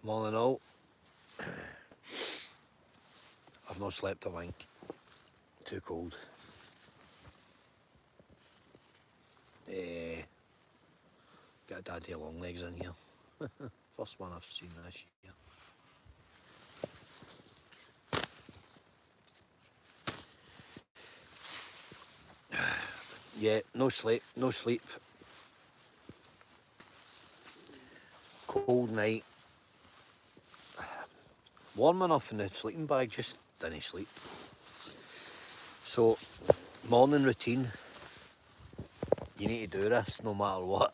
Morning all. I've not slept a wink. Too cold. Got a daddy long legs in here. First one I've seen this year. Yeah, no sleep. Cold night. Warm enough in the sleeping bag, just didn't sleep. So, morning routine. You need to do this no matter what.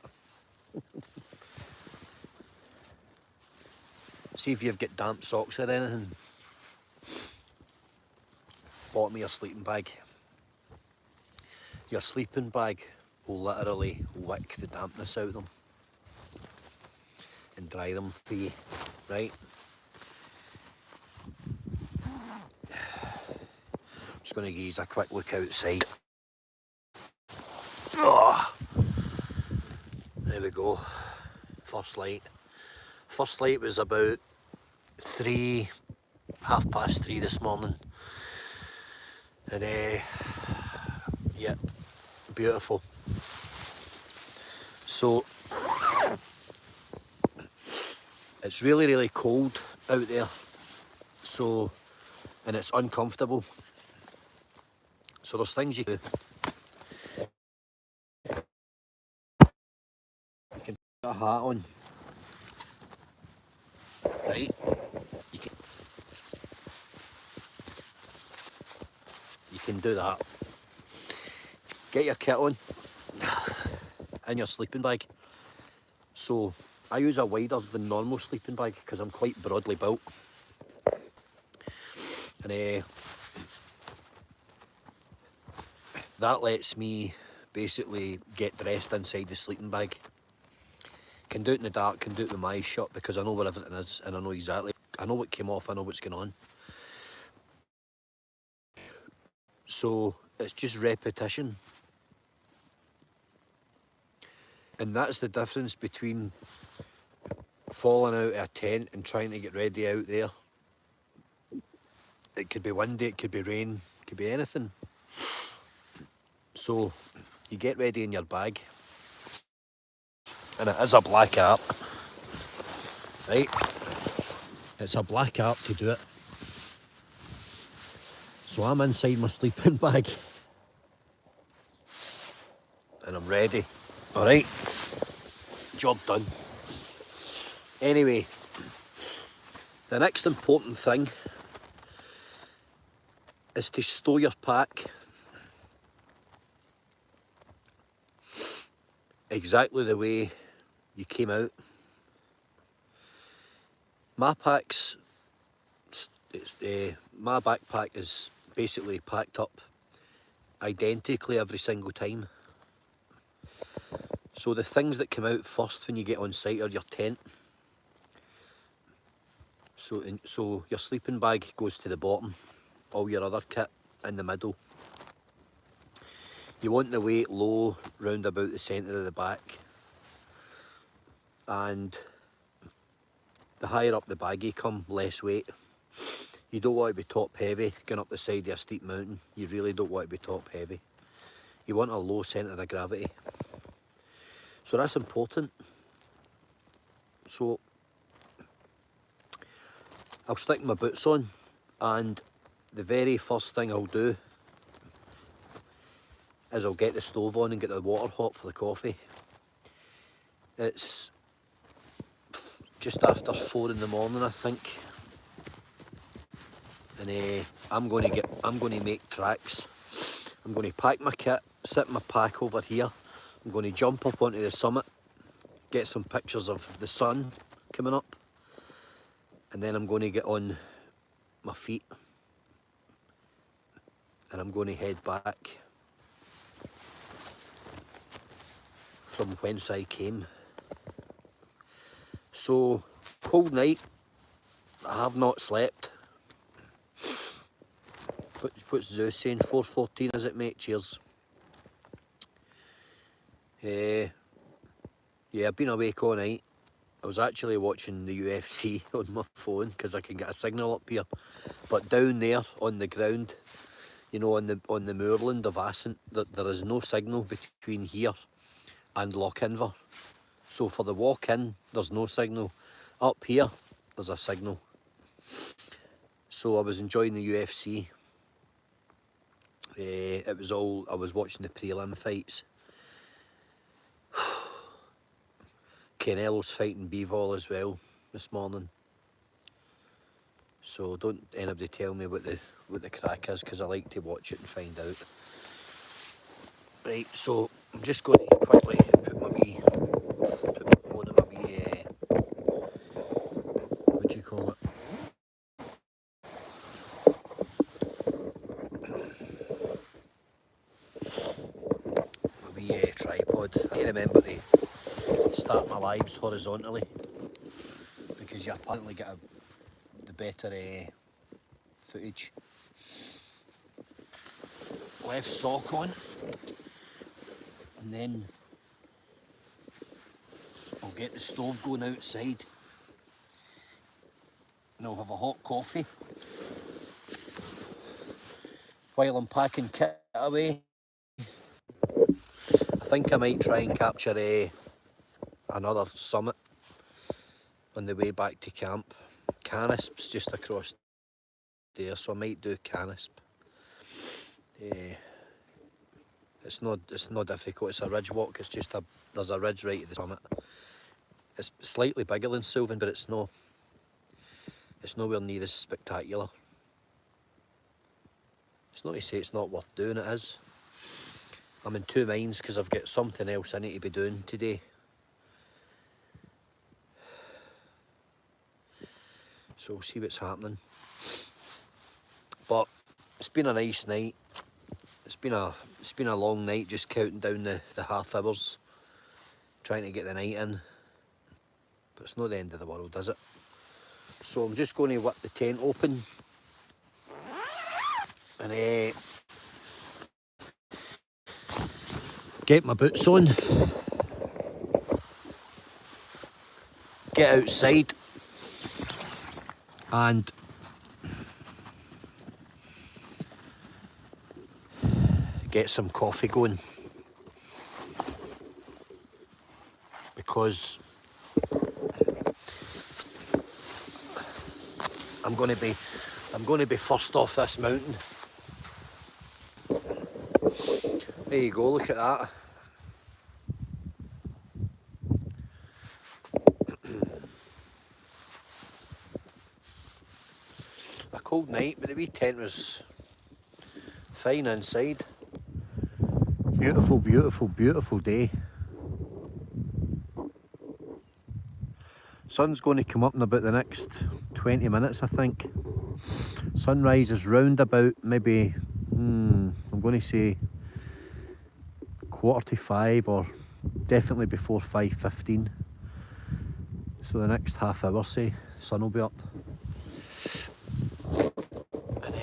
See if you've got damp socks or anything. Bottom of your sleeping bag. Your sleeping bag will literally wick the dampness out of them and dry them for you, right? I'm just going to give you a quick look outside. Oh, there we go. First light. First light was about 3:30 this morning. And yeah, beautiful. So, it's really cold out there. So, and it's uncomfortable. So there's things you can do. You can put a hat on. Right? You can do that. Get your kit on in your sleeping bag. So I use a wider than normal sleeping bag because I'm quite broadly built. And that lets me basically get dressed inside the sleeping bag. Can do it in the dark, can do it with my eyes shut because I know where everything is and I know exactly. I know what came off, I know what's going on. So it's just repetition. And that's the difference between falling out of a tent and trying to get ready out there. It could be windy, it could be rain, it could be anything. So you get ready in your bag. And it is a black app. Right? It's a black app to do it. So I'm inside my sleeping bag. And I'm ready. Alright? Job done. Anyway, the next important thing is to stow your pack exactly the way you came out. My backpack is basically packed up identically every single time. So the things that come out first when you get on site are your tent. So your sleeping bag goes to the bottom, all your other kit in the middle. You want the weight low round about the centre of the back, and the higher up the bag you come, less weight. You don't want to be top heavy going up the side of a steep mountain. You really don't want to be top heavy. You want a low centre of gravity. So that's important. So I'll stick my boots on, and the very first thing I'll do is I'll get the stove on and get the water hot for the coffee. It's just after 4 in the morning, I think. And I'm going to make tracks. I'm going to pack my kit, sit my pack over here. I'm going to jump up onto the summit, get some pictures of the sun coming up, and then I'm going to get on my feet and I'm going to head back from whence I came. So, cold night, I have not slept. What's Zeus saying? 4:14 is it, mate? Cheers. Yeah, I've been awake all night. I was actually watching the UFC on my phone because I can get a signal up here. But down there on the ground, you know, on the moorland of Assynt, there is no signal between here and Lochinver. So for the walk in, there's no signal. Up here, there's a signal. So I was enjoying the UFC. It was all, I was watching the prelim fights. Canelo's fighting Bivol as well this morning. So don't anybody tell me what the crack is, because I like to watch it and find out. Right, so I'm just going to quickly put my phone in my wee, what do you call it? My wee tripod. I remember to start my lives horizontally, because you apparently get the better footage. Left sock on, and then I'll get the stove going outside, and I'll have a hot coffee while I'm packing kit away. I think I might try and capture another summit on the way back to camp. Canisp's just across there, so I might do Canisp. It's not difficult. It's a ridge walk. It's just there's a ridge right at the summit. It's slightly bigger than Suilven, but it's nowhere near as spectacular. It's not to say it's not worth doing, it is. I'm in two minds because I've got something else I need to be doing today. So we'll see what's happening. But it's been a nice night. It's been a long night, just counting down the half hours, trying to get the night in. But it's not the end of the world, is it? So I'm just going to whip the tent open and get my boots on, get outside and get some coffee going, because I'm going to be first off this mountain. There you go, look at that. A cold night, but the wee tent was fine inside. Beautiful, beautiful, beautiful day. Sun's going to come up in about the next 20 minutes, I think. Sunrise is round about maybe, I'm going to say 4:45, or definitely before 5:15. So the next half hour, say, sun will be up. And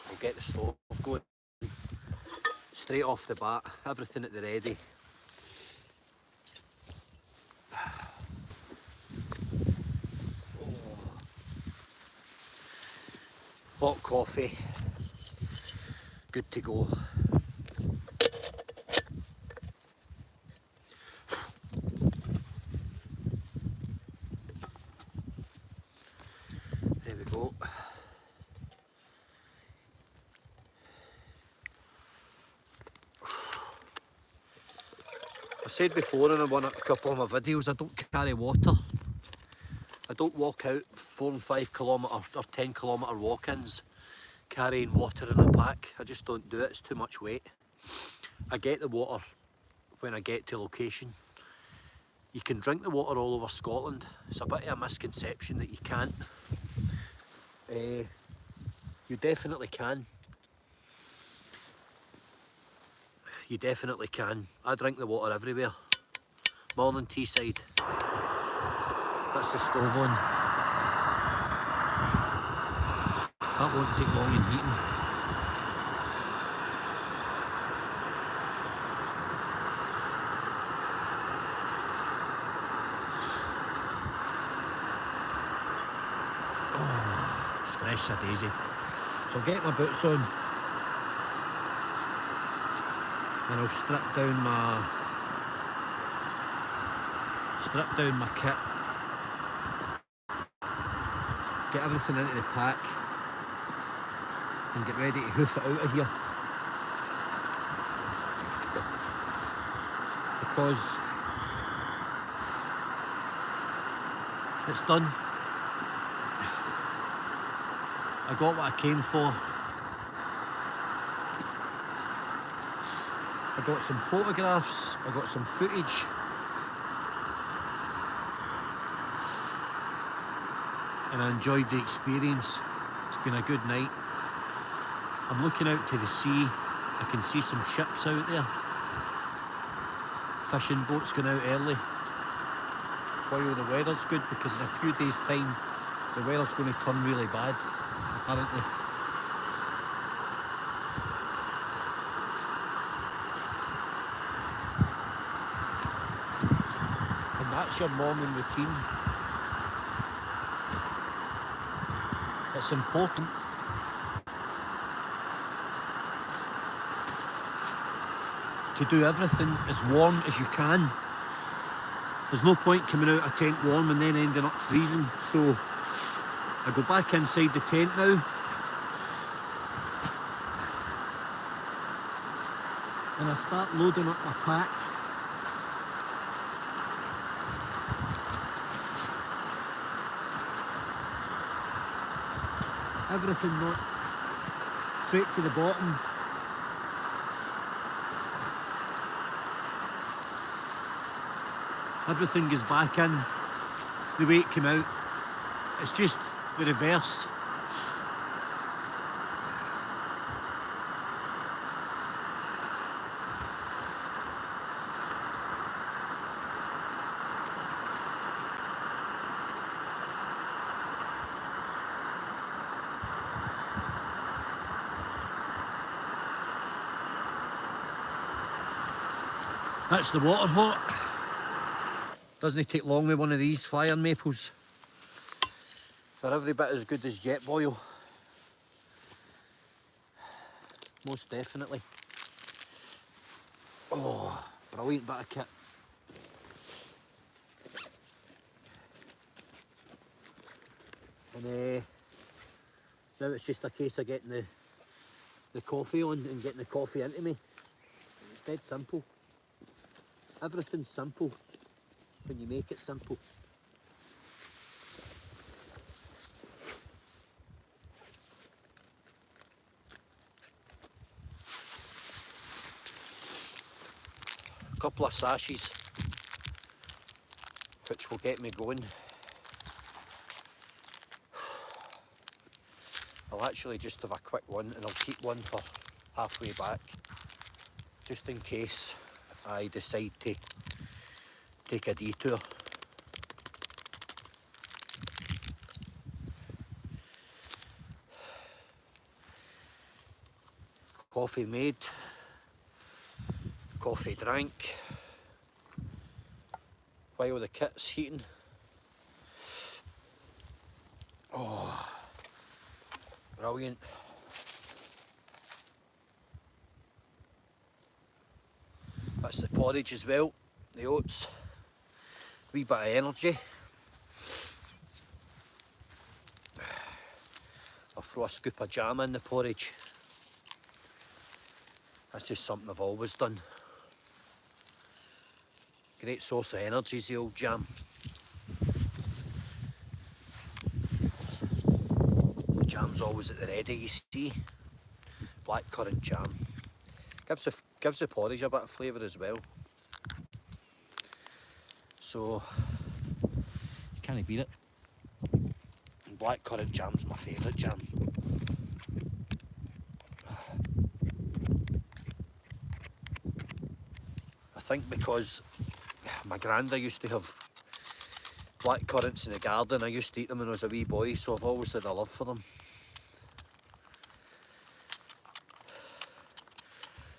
we'll get the stove going straight off the bat, everything at the ready. Hot coffee, good to go. There we go. I said before in a couple of my videos, I don't carry water. I don't walk out 4 and 5 kilometre or 10 kilometre walk-ins carrying water in a pack. I just don't do it, it's too much weight. I get the water when I get to location. You can drink the water all over Scotland. It's a bit of a misconception that you can't. You definitely can. You definitely can. I drink the water everywhere. Morning Teesside. That's the stove on. That won't take long in heating. It's fresh as a daisy. So I'll get my boots on and I'll strip down my kit, get everything into the pack and get ready to hoof it out of here, because it's done. I got what I came for. I got some photographs, I got some footage. And I enjoyed the experience. It's been a good night. I'm looking out to the sea. I can see some ships out there. Fishing boats going out early while the weather's good, because in a few days' time the weather's going to turn really bad, apparently. And that's your morning routine. It's important to do everything as warm as you can. There's no point coming out of a tent warm and then ending up freezing. So I go back inside the tent now and I start loading up my pack. Everything not straight to the bottom. Everything goes back in the way it came out. It's just the reverse. That's the water hot. Doesn't take long with one of these fire maples. They're every bit as good as jet boil. Most definitely. Oh, brilliant bit of kit. And now it's just a case of getting the coffee on and getting the coffee into me. It's dead simple. Everything's simple when you make it simple. A couple of sashes, which will get me going. I'll actually just have a quick one, and I'll keep one for halfway back, just in case I decide to take a detour. Coffee made, coffee drank, while the kit's heating. Oh, brilliant. That's the porridge as well, the oats. Wee bit of energy. I'll throw a scoop of jam in the porridge. That's just something I've always done. Great source of energy is the old jam. The jam's always at the ready, you see. Blackcurrant jam. Gives the porridge a bit of flavour as well. So, you can't beat it. And blackcurrant jam's my favourite jam. I think because my granda used to have blackcurrants in the garden. I used to eat them when I was a wee boy, so I've always had a love for them.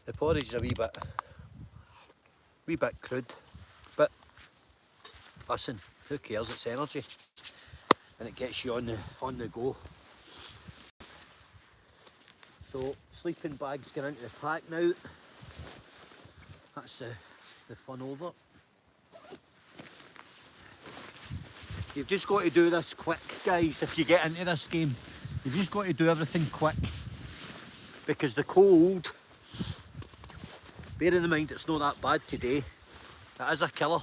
The porridge is a wee bit crude, but listen, who cares, it's energy. and it gets you on the go. So sleeping bags get into the pack now. That's the fun over. You've just got to do this quick, guys. If you get into this game, you've just got to do everything quick, because the cold, bearing in mind it's not that bad today, it is a killer.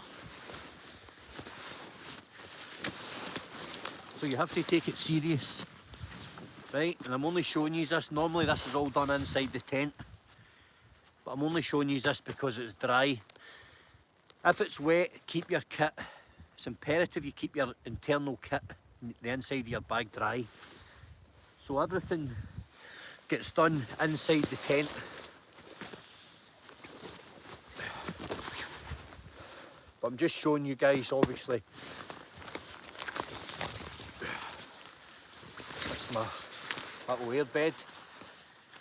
So you have to take it serious, right? And I'm only showing you this. Normally this is all done inside the tent, but I'm only showing you this because it's dry. If it's wet, keep your kit. It's imperative you keep your internal kit, the inside of your bag, dry. So everything gets done inside the tent. But I'm just showing you guys, obviously. That's my little air bed.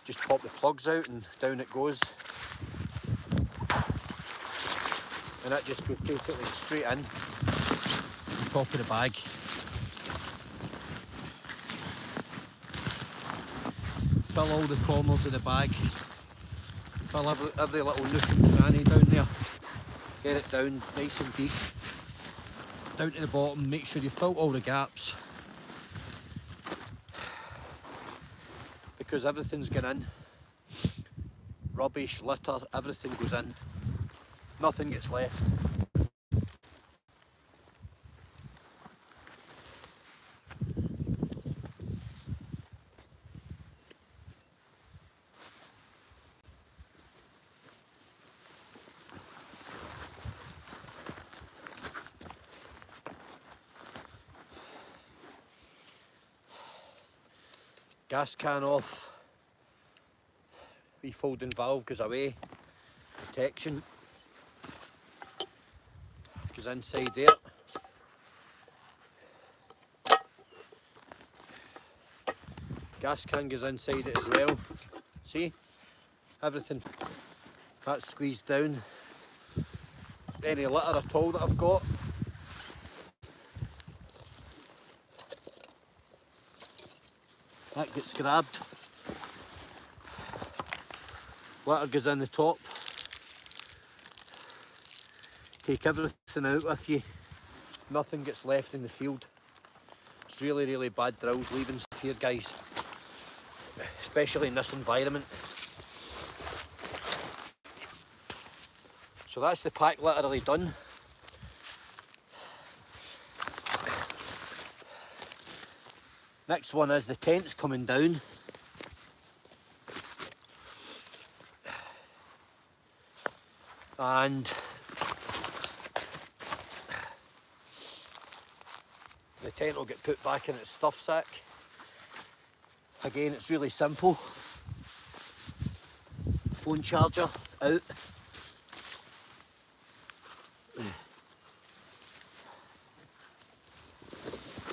Just pop the plugs out and down it goes. And that just goes basically straight in the top of the bag. Fill all the corners of the bag. Fill every little nook and cranny down there. Get it down nice and deep. Down to the bottom, make sure you fill all the gaps. Because everything's going in. Rubbish, litter, everything goes in. Nothing gets left. Gas can off. Wee folding valve goes away. Protection goes inside there. Gas can goes inside it as well. See? Everything that's squeezed down. Any litter at all that I've got. That gets grabbed. Litter goes in the top. Take everything out with you. Nothing gets left in the field. It's really, really bad drills leaving stuff here, guys. Especially in this environment. So that's the pack literally done. Next one is the tent's coming down. And the tent will get put back in its stuff sack. Again, it's really simple. Phone charger out.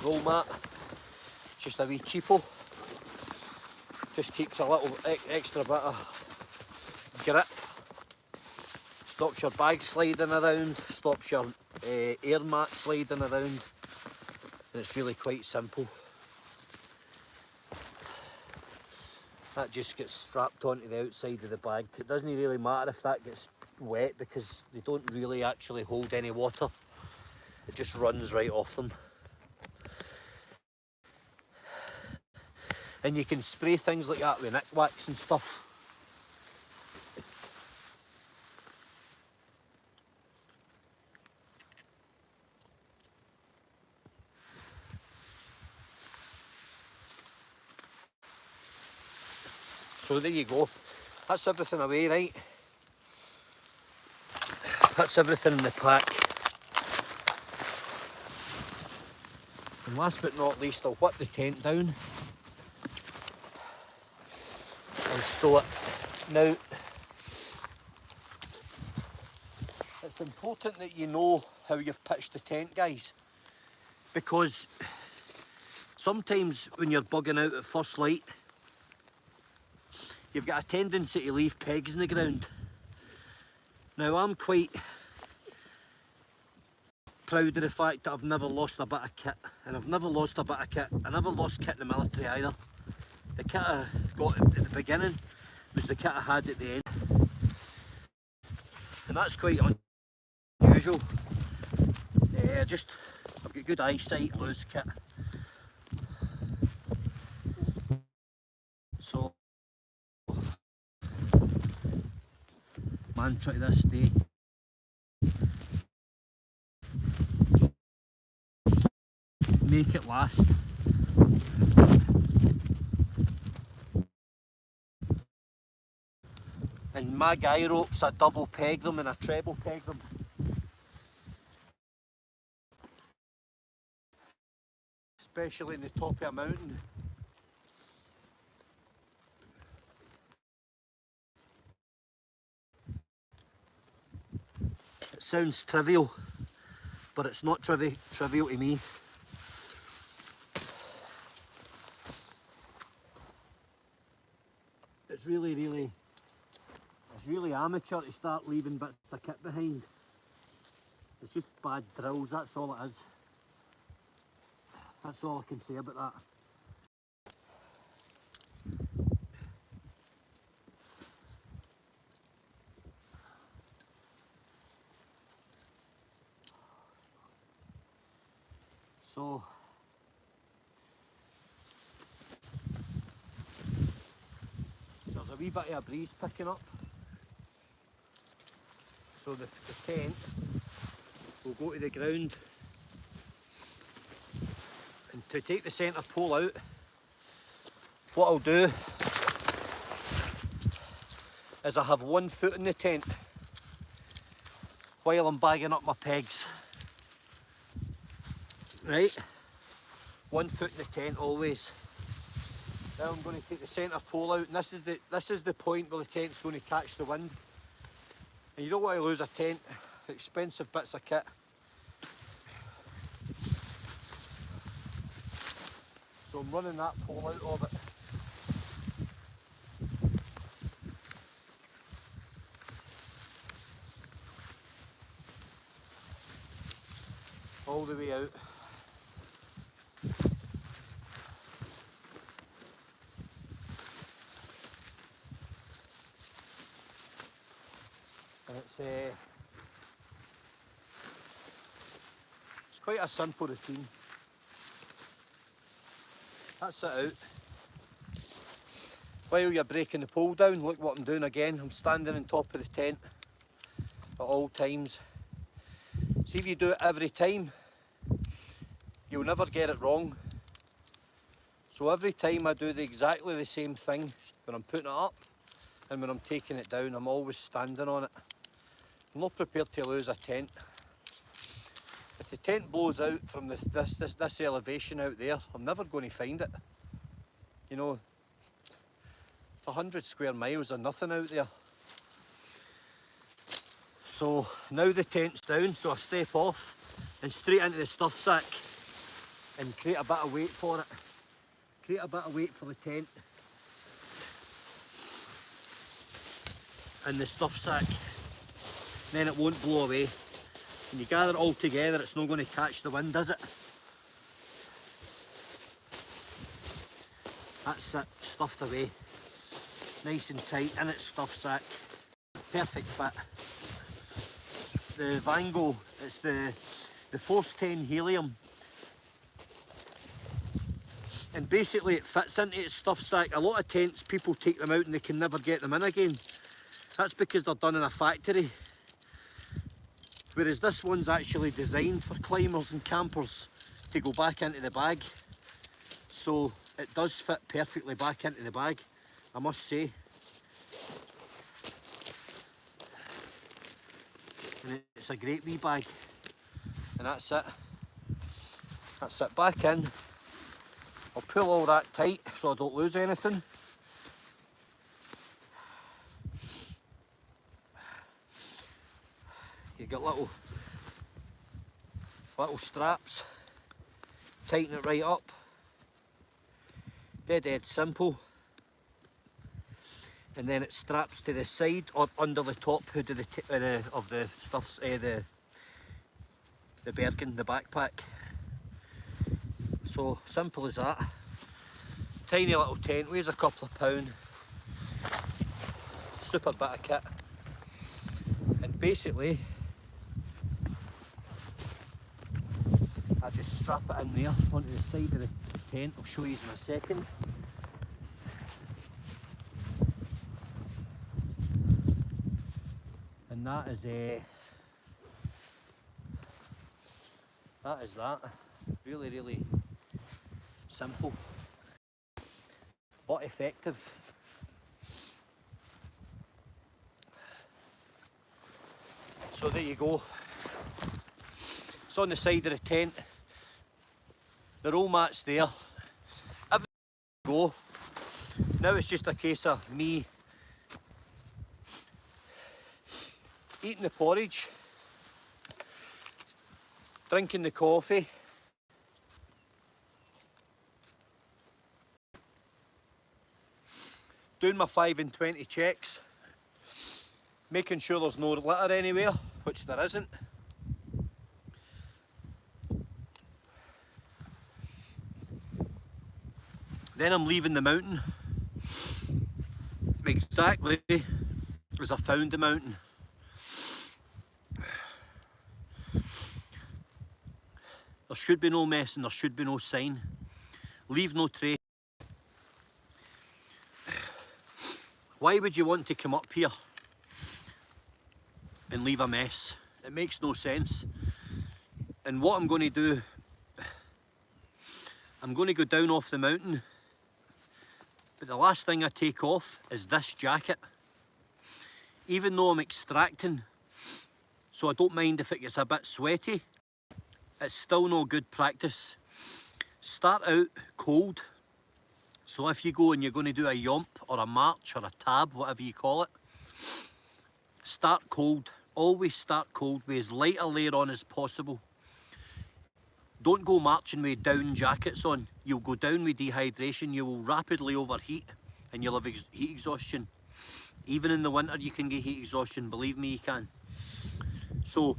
Roll mat. Just a wee cheapo. Just keeps a little extra bit of grip. Stops your bag sliding around. Stops your air mat sliding around. And it's really quite simple. That just gets strapped onto the outside of the bag. It doesn't really matter if that gets wet because they don't really actually hold any water. It just runs right off them. And you can spray things like that with nick wax and stuff. So there you go. That's everything away, right? That's everything in the pack. And last but not least, I'll whip the tent down and stow it. Now, it's important that you know how you've pitched the tent, guys, because sometimes when you're bugging out at first light, you've got a tendency to leave pegs in the ground. Now, I'm quite proud of the fact that I've never lost a bit of kit, and I've never lost a bit of kit. I never lost kit in the military either. The kit I got at the beginning was the kit I had at the end, and that's quite unusual. I've got good eyesight, I lose kit. So, mantra to this day: make it last. And my guy ropes, I double peg them and I treble peg them. Especially in the top of a mountain. It sounds trivial, but it's not trivial to me. It's really amateur to start leaving bits of kit behind. It's just bad drills, that's all it is. That's all I can say about that. So, there's a wee bit of a breeze picking up. So the tent will go to the ground, and to take the centre pole out, what I'll do is I have 1 foot in the tent while I'm bagging up my pegs. Right? 1 foot in the tent always. Now I'm going to take the centre pole out, and this is the point where the tent's going to catch the wind. And you don't want to lose a tent, expensive bits of kit. So I'm running that pole out of it. All the way out. And it's quite a simple routine. That's it out. While you're breaking the pole down, look what I'm doing again. I'm standing on top of the tent at all times. See, if you do it every time, you'll never get it wrong. So every time I do exactly the same thing, when I'm putting it up and when I'm taking it down, I'm always standing on it. I'm not prepared to lose a tent. If the tent blows out from this elevation out there, I'm never going to find it. You know, 100 square miles of nothing out there. So now the tent's down, so I step off and straight into the stuff sack and create a bit of weight for it. Create a bit of weight for the tent and the stuff sack. Then it won't blow away. When you gather it all together, it's not going to catch the wind, is it? That's it, stuffed away. Nice and tight in its stuff sack. Perfect fit. The Vango, it's the Force 10 Helium. And basically it fits into its stuff sack. A lot of tents, people take them out and they can never get them in again. That's because they're done in a factory. Whereas this one's actually designed for climbers and campers to go back into the bag. So it does fit perfectly back into the bag, I must say. And it's a great wee bag. And that's it. That's it, back in. I'll pull all that tight so I don't lose anything. You get little straps, tighten it right up. Dead simple. And then it straps to the side or under the top hood of the stuffs, the Bergen, the backpack. So simple as that. Tiny little tent, weighs a couple of pound. Super bit of kit. And basically, I just strap it in there onto the side of the tent. I'll show you in a second. And that is that. Really, really simple, but effective. So there you go. It's on the side of the tent. The roll mat's there. Everything go. Now it's just a case of me eating the porridge, drinking the coffee, doing my 5 and 20 checks, making sure there's no litter anywhere, which there isn't. Then I'm leaving the mountain exactly as I found the mountain. There should be no mess and there should be no sign. Leave no trace. Why would you want to come up here and leave a mess? It makes no sense. And what I'm going to do, I'm going to go down off the mountain, but the last thing I take off is this jacket. Even though I'm extracting, so I don't mind if it gets a bit sweaty, it's still no good practice. Start out cold. So if you go and you're going to do a yomp or a march or a tab, whatever you call it, start cold. Always start cold with as light a layer on as possible. Don't go marching with down jackets on. You'll go down with dehydration, you will rapidly overheat and you'll have heat exhaustion. Even in the winter you can get heat exhaustion, believe me you can. So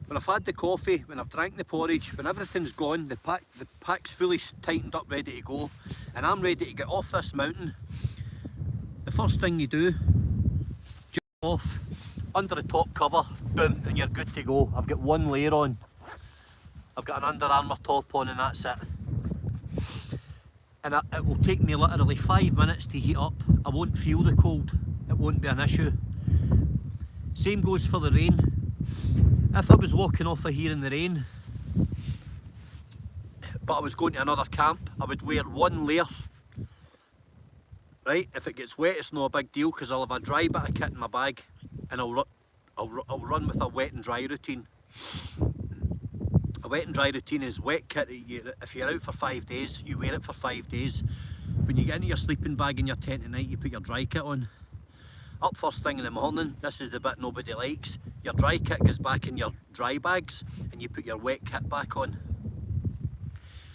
when I've had the coffee, when I've drank the porridge, when everything's gone, the pack's fully tightened up, ready to go, and I'm ready to get off this mountain, the first thing you do, jump off, under the top cover, boom, and you're good to go. I've got one layer on. I've got an Under Armour top on and that's it. And it will take me literally 5 minutes to heat up. I won't feel the cold. It won't be an issue. Same goes for the rain. If I was walking off of here in the rain, but I was going to another camp, I would wear one layer. Right? If it gets wet, it's no a big deal because I'll have a dry bit of kit in my bag, and I'll run with a wet and dry routine. A wet and dry routine is wet kit that if you're out for 5 days, you wear it for 5 days. When you get into your sleeping bag in your tent at night, you put your dry kit on. Up first thing in the morning, this is the bit nobody likes. Your dry kit goes back in your dry bags and you put your wet kit back on.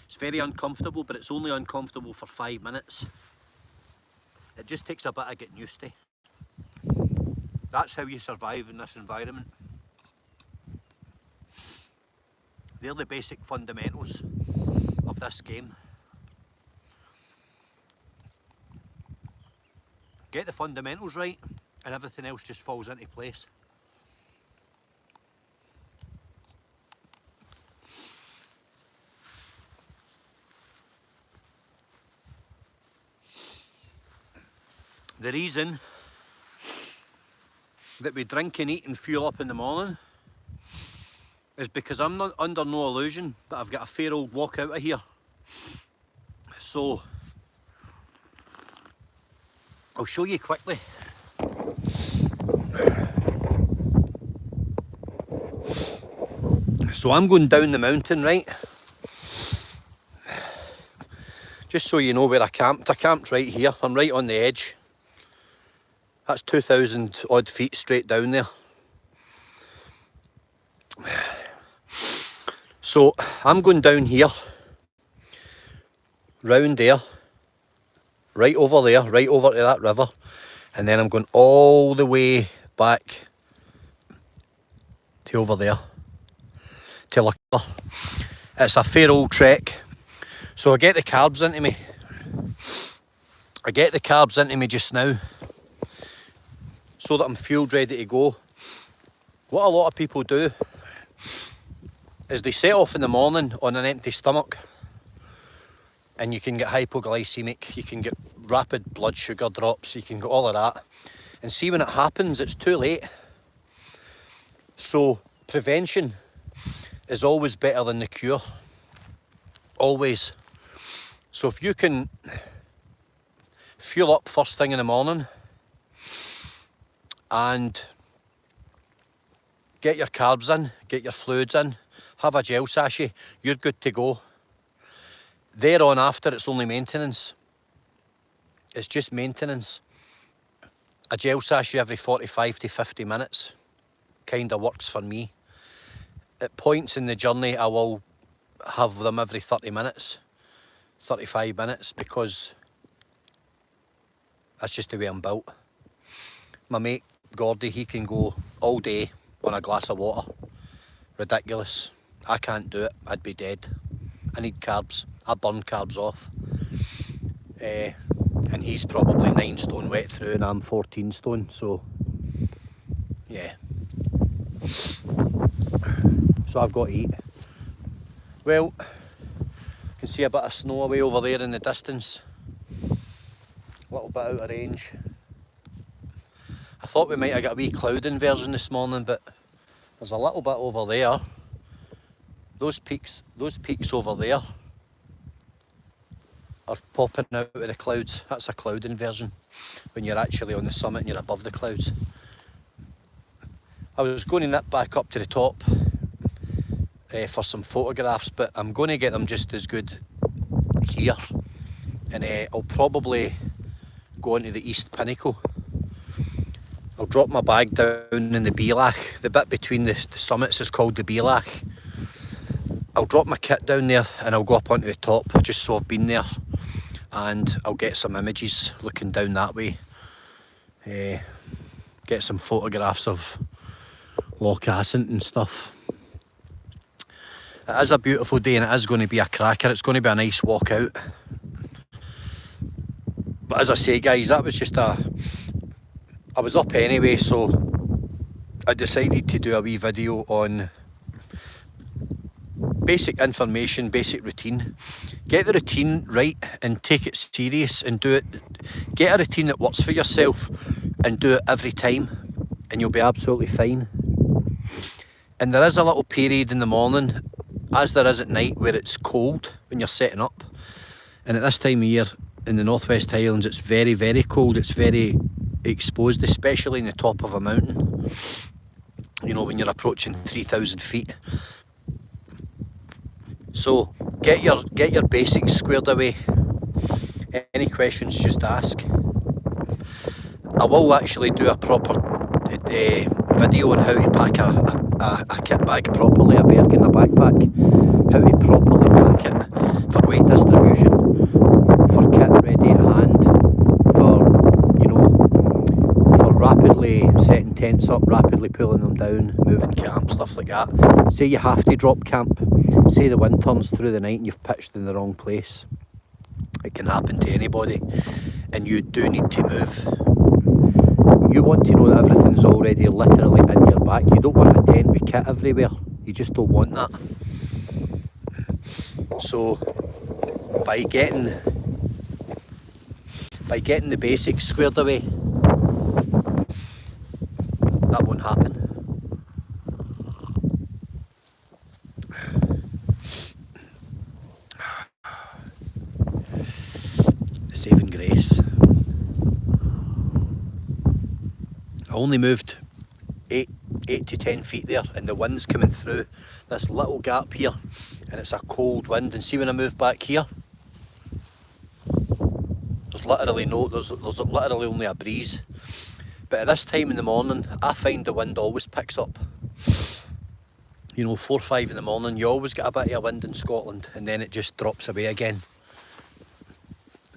It's very uncomfortable, but it's only uncomfortable for 5 minutes. It just takes a bit of getting used to. That's how you survive in this environment. They're the basic fundamentals of this game. Get the fundamentals right and everything else just falls into place. The reason that we drink and eat and fuel up in the morning is because I'm not under no illusion that I've got a fair old walk out of here. So I'll show you quickly. So I'm going down the mountain, right? Just so you know where I camped. I camped right here. I'm right on the edge. That's 2,000 odd feet straight down there. So I'm going down here, round there, right over there, right over to that river, and then I'm going all the way back to over there to Liquor. It's a fair old trek. So I get the carbs into me. Just now so that I'm fueled ready to go. What a lot of people do is they set off in the morning on an empty stomach, and you can get hypoglycemic, you can get rapid blood sugar drops, you can get all of that. And see, when it happens, it's too late. So prevention is always better than the cure. Always. So if you can fuel up first thing in the morning and get your carbs in, get your fluids in, have a gel sachet, you're good to go. Thereon after, it's only maintenance. It's just maintenance. A gel sachet every 45 to 50 minutes kind of works for me. At points in the journey, I will have them every 30 minutes, 35 minutes, because that's just the way I'm built. My mate Gordy, he can go all day on a glass of water. Ridiculous. I can't do it. I'd be dead. I need carbs. I burn carbs off. And he's probably 9 stone wet through and I'm 14 stone, so yeah. So I've got to eat. Well, you can see a bit of snow away over there in the distance. A little bit out of range. I thought we might have got a wee cloud inversion this morning, but there's a little bit over there. Those peaks over there are popping out of the clouds. That's a cloud inversion, when you're actually on the summit and you're above the clouds. I was going to nip back up to the top for some photographs, but I'm going to get them just as good here. And I'll probably go into the East Pinnacle. I'll drop my bag down in the Bealach. The bit between the summits is called the Bealach. I'll drop my kit down there and I'll go up onto the top just so I've been there, and I'll get some images looking down that way. Get some photographs of Loch Assynt and stuff. It is a beautiful day and it is going to be a cracker. It's going to be a nice walk out. But as I say, guys, that was just I was up anyway, so I decided to do a wee video on basic information, basic routine. Get the routine right and take it serious and do it. Get a routine that works for yourself and do it every time, and you'll be absolutely fine. And there is a little period in the morning, as there is at night, where it's cold when you're setting up. And at this time of year in the Northwest Highlands, it's very, very cold. It's very exposed, especially in the top of a mountain. You know, when you're approaching 3,000 feet. So get your basics squared away. Any questions, just ask. I will actually do a proper video on how to pack a kit bag properly, a Berg in a backpack. How to properly pack it for weight distribution, for kit ready at hand, for rapidly setting tents up, rapidly pulling them down, moving camp, stuff like that. Say you have to drop camp, say the wind turns through the night and you've pitched in the wrong place. It can happen to anybody, and you do need to move. You want to know that everything's already literally in your back. You don't want a tent with kit everywhere. You just don't want that. So by getting the basics squared away, that won't happen. Saving grace. I only moved 8 to 10 feet there, and the wind's coming through this little gap here, and it's a cold wind. And see, when I move back here, there's literally only a breeze. But at this time in the morning, I find the wind always picks up. You know, 4 or 5 in the morning, you always get a bit of a wind in Scotland, and then it just drops away again.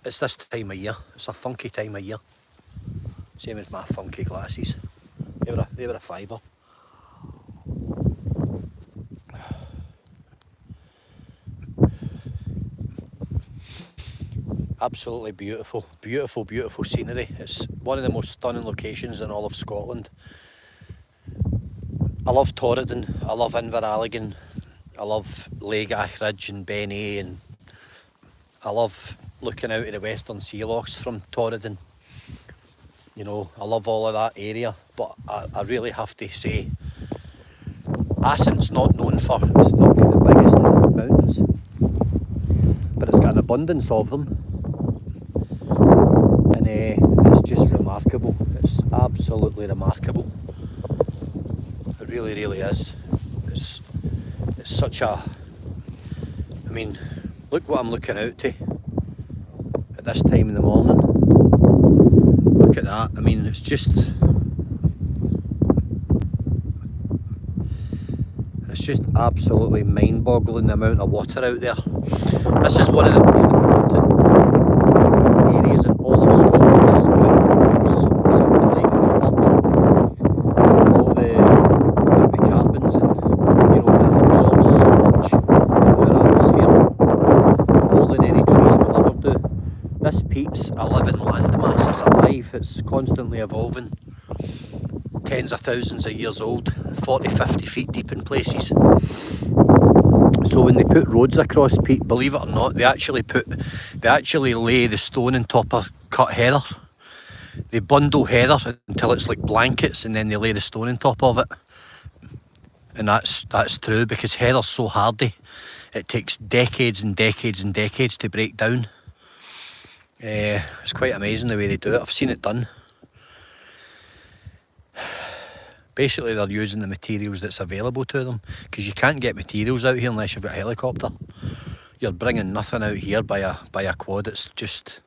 It's this time of year. It's a funky time of year. Same as my funky glasses. They were a fiver. Absolutely beautiful, beautiful, beautiful scenery. It's one of the most stunning locations in all of Scotland. I love Torridon, I love Inveralligan, I love Laigach Ridge and Ben A, and I love looking out at the Western Sea Lochs from Torridon. You know, I love all of that area, but I really have to say, Assint's not known for, it's not got the biggest mountains, but it's got an abundance of them. And it's just remarkable. It's absolutely remarkable. It really, really is. It's such a... I mean, look what I'm looking out to at this time in the morning. Look at that. I mean, it's just... It's just absolutely mind-boggling the amount of water out there. This is one of the most important areas in all of Scotland. This peak holds something like a third of all the carbons, and you know, it absorbs so much from our atmosphere, more than any trees will ever do. This peat's a living landmass, it's alive, it's constantly evolving. Tens of thousands of years old, 40, 50 feet deep in places. So when they put roads across peat, believe it or not, they actually lay the stone on top of cut heather. They bundle heather until it's like blankets, and then they lay the stone on top of it. And that's true, because heather's so hardy. It takes decades and decades and decades to break down. It's quite amazing the way they do it. I've seen it done. Basically, they're using the materials that's available to them, because you can't get materials out here unless you've got a helicopter. You're bringing nothing out here by a quad. It's just,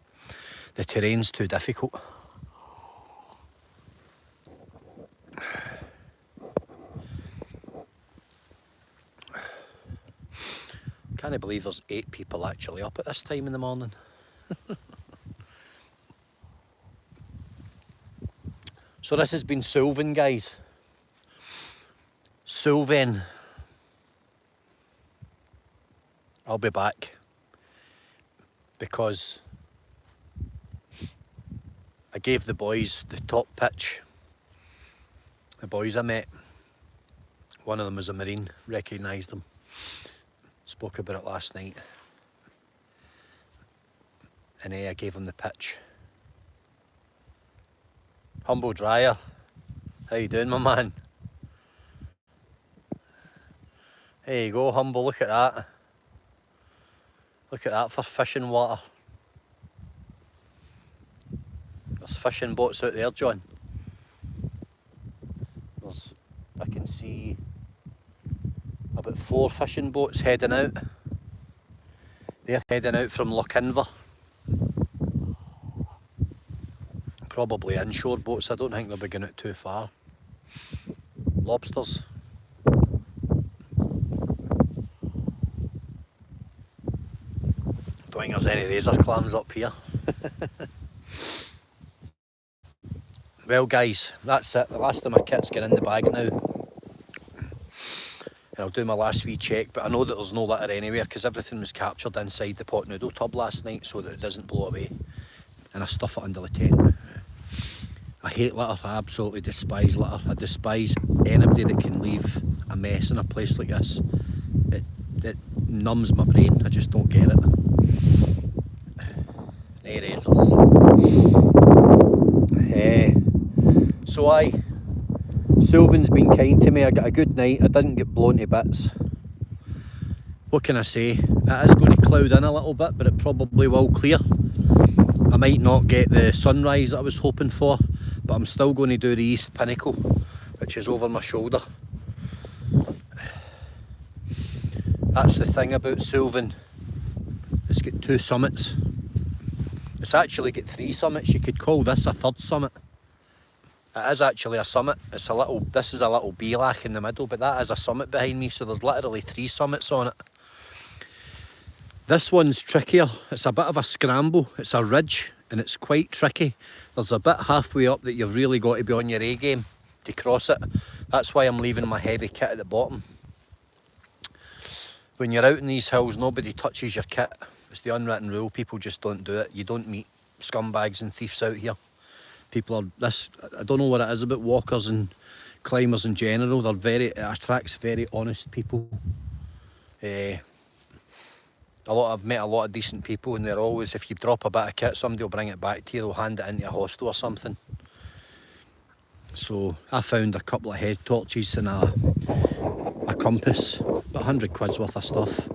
the terrain's too difficult. Can't believe there's 8 people actually up at this time in the morning. So this has been Suilven, guys. Suilven. I'll be back because I gave the boys the top pitch. The boys I met, one of them was a Marine, recognised them, spoke about it last night, and I gave him the pitch. Humble Dryer, how you doing, my man? There you go, Humble, look at that. Look at that for fishing water. There's fishing boats out there, John. I can see about 4 fishing boats heading out. They're heading out from Lochinver. Probably inshore boats, I don't think they'll be going out too far. Lobsters. Don't think there's any razor clams up here. Well guys, that's it. The last of my kit's getting in the bag now. And I'll do my last wee check, but I know that there's no litter anywhere because everything was captured inside the pot noodle tub last night so that it doesn't blow away. And I stuff it under the tent. I hate litter, I absolutely despise litter. I despise anybody that can leave a mess in a place like this. It numbs my brain, I just don't get it. No razors. So Suilven's been kind to me, I got a good night, I didn't get blown to bits. What can I say? It is going to cloud in a little bit, but it probably will clear. I might not get the sunrise that I was hoping for, but I'm still going to do the East Pinnacle, which is over my shoulder. That's the thing about Suilven. It's got 2 summits. It's actually got 3 summits. You could call this a 3rd summit. It is actually a summit. This is a little beelach in the middle, but that is a summit behind me, so there's literally 3 summits on it. This one's trickier. It's a bit of a scramble. It's a ridge and it's quite tricky. There's a bit halfway up that you've really got to be on your A game to cross it. That's why I'm leaving my heavy kit at the bottom. When you're out in these hills, nobody touches your kit. It's the unwritten rule. People just don't do it. You don't meet scumbags and thieves out here. People are I don't know what it is about walkers and climbers in general. It attracts very honest people. I've met a lot of decent people, and they're always, if you drop a bit of kit, somebody will bring it back to you. They'll hand it into a hostel or something. So I found a couple of head torches and a compass, about 100 quid's worth of stuff,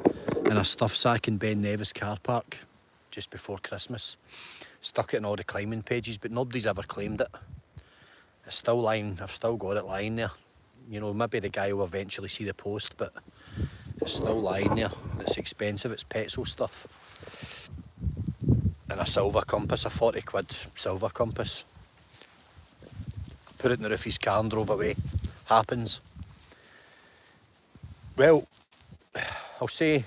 and a stuff sack in Ben Nevis car park just before Christmas. Stuck it in all the climbing pages, but nobody's ever claimed it. It's still lying. I've still got it lying there. You know, maybe the guy will eventually see the post, but it's still lying there. It's expensive. It's petrol stuff. And a silver compass, a 40 quid silver compass. Put it in the roof of his car and drove away. Happens. Well, I'll say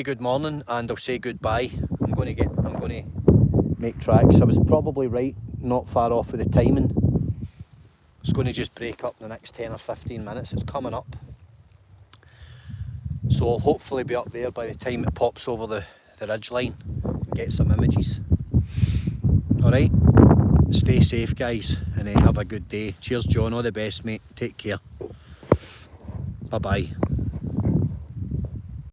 good morning and I'll say goodbye. I'm going to make tracks. I was probably right, not far off with the timing. It's going to just break up in the next 10 or 15 minutes. It's coming up. So I'll hopefully be up there by the time it pops over the ridge line and get some images. Alright, stay safe guys, and have a good day. Cheers John, all the best mate, take care. Bye bye.